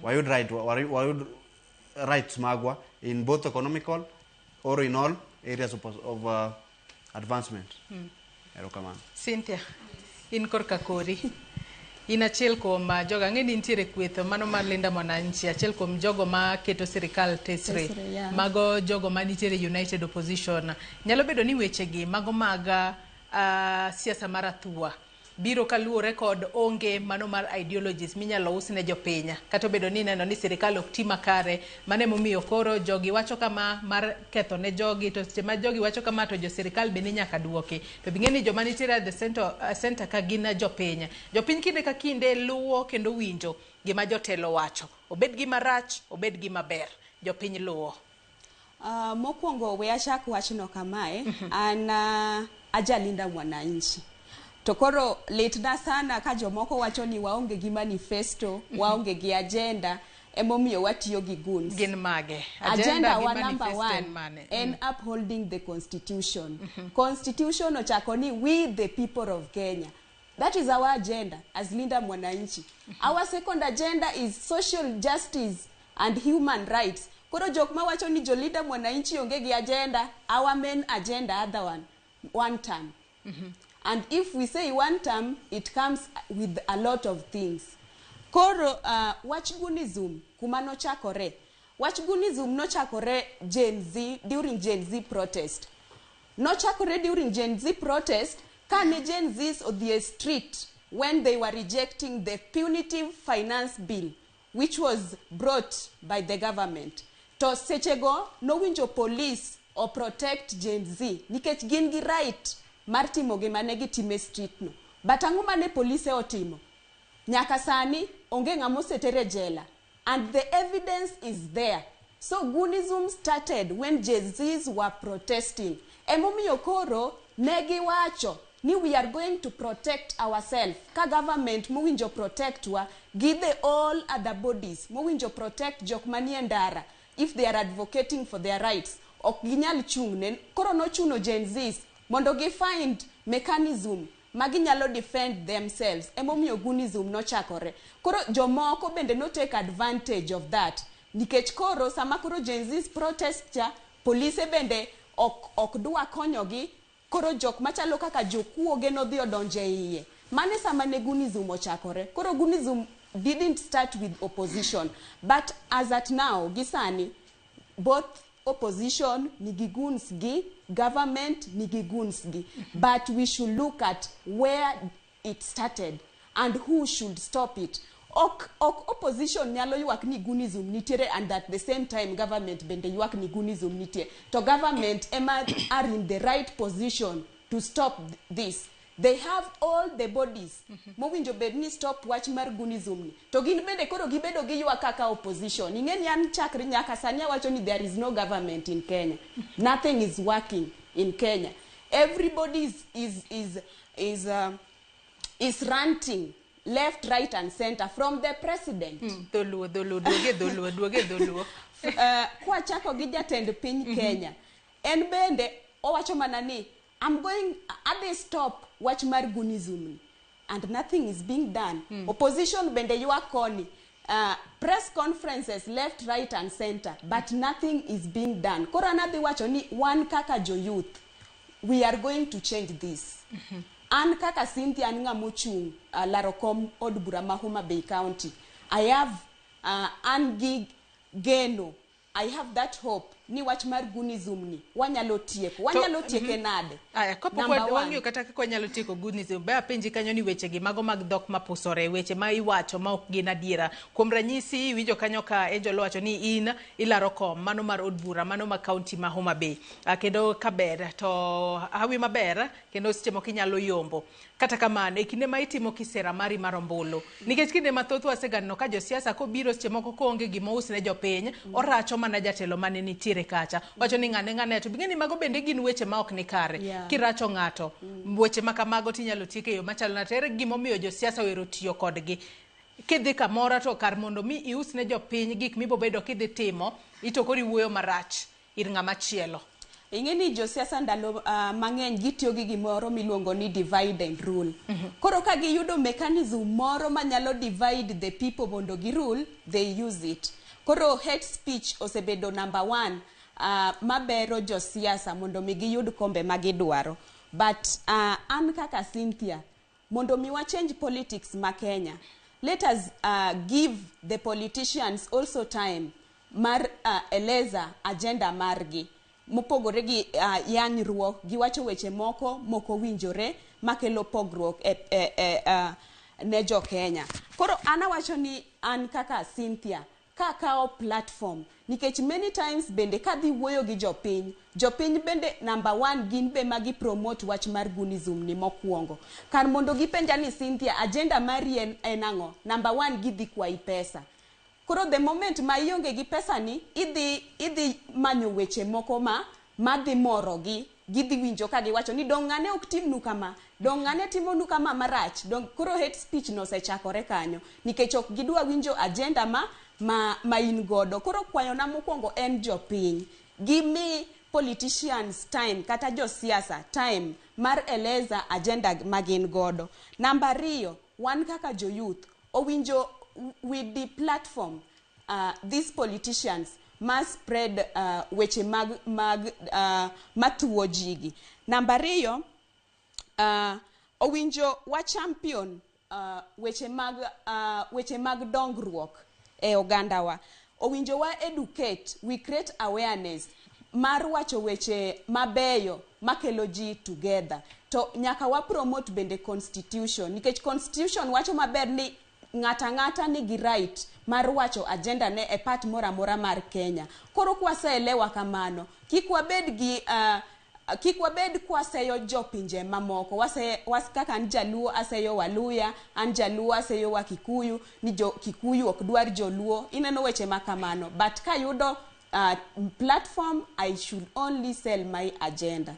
wayud rights magwa in both economical or in all areas of advancement. Cynthia, in korka kori. In achiel kuom joga ng'eni nitiere kwetho mano mar Linda Mwananchi, achiel kuom jogo ma keto sirikal tesre, mago jogo ma nitiere United Opposition. Nyalo bedo ni wechegi mago mag siasa mar athua biro kaluwore kod onge mano mar ideologies minyalo usne jopiny, kata bedo ni neno ni sirikal ok ti makare, mane momiyo koro jogi wacho kama mar ketho ne jogi, to seche ma jogi wacho kama to jo sirikal bende nyaka duoki. To bing'eni joma nitiere at the center ka gin jopiny. Jopiny kinde ka kinde luwo kendo winjo gima jotelo wacho. Obed gima rach, obed gima ber. Jopiny luwo. Mokwongo we achak wachno kamae, an ajalinda Mwananchi. To koro litna sana ka jomoko wacho ni waonge gi manifesto, waonge gi agenda, emomiyo watiyo gi guns. Gin mage. Agenda wa number one and upholding the constitution. Constitution ochako ni we the people of Kenya. That is our agenda as Linda Mwananchi. Our second agenda is social justice and human rights. Koro jok ma wacho ni Linda Mwananchi onge gi agenda, our main agenda other one term. And if we say one term, it comes with a lot of things. Koro wachgunism kuma nochakore. Wachgunism nochakore during Gen Z protest. Nochakore during Gen Z protest, kane Gen Zs on the street when they were rejecting the punitive finance bill, which was brought by the government. To sechego no winjo police or protect Gen Z, nikech gin gi right martimo gima ne gitime street no. But ang'o mane police otimo? Nyaka sani onge ng'ama osetere jela. And the evidence is there. So Gunism started when Gen Zs were protesting. Emomiyo koro negi wacho ni we are going to protect ourselves. Ka government mowinjo protect wa, give the all other bodies mowinjo protect jok manie ndara if they are advocating for their rights. Ok ginyal chung'ne. Koro no chuno Gen Zs mondo gi find mechanism maginyalo defend themselves. Emomiyo Gunism nochakore. Koro jomoko bende no take advantage of that. Nikech koro sama koro Gen Z's protest cha, police bende ok dwa konyogi, koro jok machalo kaka jokuoge no dhi odonje iye. Mane sama ne Gunism ochakore. Koro Gunism didn't start with opposition, but as at now, gisani, both opposition nigi guns gi, government nigi guns gi. But we should look at where it started and who should stop it. Ok opposition nyalo yuak ni Gunism nitiere, and at the same time government bende yuak ni Gunism nitiere. To government are in the right position to stop this. They have all the bodies. Mowinjo bedni stop wach mar Gunism ni. To gin bende koro gibedo gi yuak kaka opposition. Ing'eni an chakri nyaka sani wacho ni there is no government in Kenya. Nothing is working in Kenya. Everybody is ranting left, right, and center from the president. Dholuo. Kwa chako gi jatend piny Kenya. En bende owacho mana ni at they stop wach mar Gunism, and nothing is being done. Opposition bende yuak koni. Press conferences left, right, and center, but nothing is being done. Koro anadhi wacho ni one kaka jo youth, we are going to change this. An kaka Cynthia an ng'ama ochung' larokom od bura ma Homa Bay County. I have geno. I have that hope ni wach mar Gunism ni wanyalo tieke nade. Aya, kopo wang'io kata kako nyalo tieko Gunism, ba penji kanyo ni weche gi mago mag dhok mapusore, weche ma iwacho ma ok gin adiera. Kuom ranyisi winjo kanyo ka Ejolo wacho ni in ilaro kom mano mar od bura mano ma county ma Homa Bay. Kendo kaber to hawi maber kendo seche moko inyalo yombo. Kata kamano kinde ma itimo kisera mari mar ombulu. Nikech kinde mathoth waseganno ka josiasa kobiro seche moko koonge gima usne jopiny, oracho mana jatelo mane nitiere kacha. Wacho ni ng'ane to bing'eni mago bende gin weche ma ok ni kare. Kiracho ng'ato, weche ma kamago tinyalo tieke yo machalo na tere gimomiyo josiasa wero tiyo kodgi. Kidhi kamora to kar mondo mi iusne jopiny gik mibobedo kidhi timo, itokori wuoyo marach ir ng'ama chielo. ingeni josiasa ndalo mang'eny gitiyo gi gimoro miluongo ni divide and rule. Koro ka giyudo mechanism moro manyalo divide the people mondo girule, they use it. Koro hate speech osebedo number 1 mabero josiasa mondo mi giyud kombe magidwaro. But an kaka Cynthia, mondo mi wa change politics ma Kenya, let us give the politicians also time mar eleza agenda margi mopogore gi yanyruok giwacho weche moko winjore makelo pogruok ne jo Kenya. Koro ana wacho ni an kaka Cynthia kakao platform nikech many times bende kadhi wuoyo gi jopiny bende number 1 gin be magi promote wach mar gunism ni mokwongo. Kar mondo gipenja ni Cynthia agenda mari en ang'o, number 1 gidhi kwai pesa. Koro the moment ma ionge gi pesa ni idhi manyo weche moko madhi moro gidhi winjo ka giwacho ni dong ng'ane ok timnu kama, dong ng'ane timonu kama marach. Koro hate speech no osechakore kanyo nikech ok gidwa winjo agenda ma in godo. Koro kwayo na mokwongo en jopiny, give me politicians time kata josiasa time mar eleza agenda magin godo. Number 2, wan kaka jo youth owinjo with the platform these politicians must spread weche matuo jigi. Number 2, owinjo wa champion weche mag dongruok e oganda wa. Owinjo wa educate, we create awareness mar wacho weche mabeyo makelo ji together. To nyaka wa promote bende constitution nikech constitution wacho maber ni ng'ata nigi right mar wacho agenda ne e part mora mar Kenya. Koro kwaseelewa kamano kik wabed kwaseyo jopinje mamoko. Kaka an Jaluo aseyo Waluya, an Jaluo aseyo wa Kikuyu, ni Kikuyu ok dwar Joluo. Ineno weche makamano. But kayudo platform, I should only sell my agenda.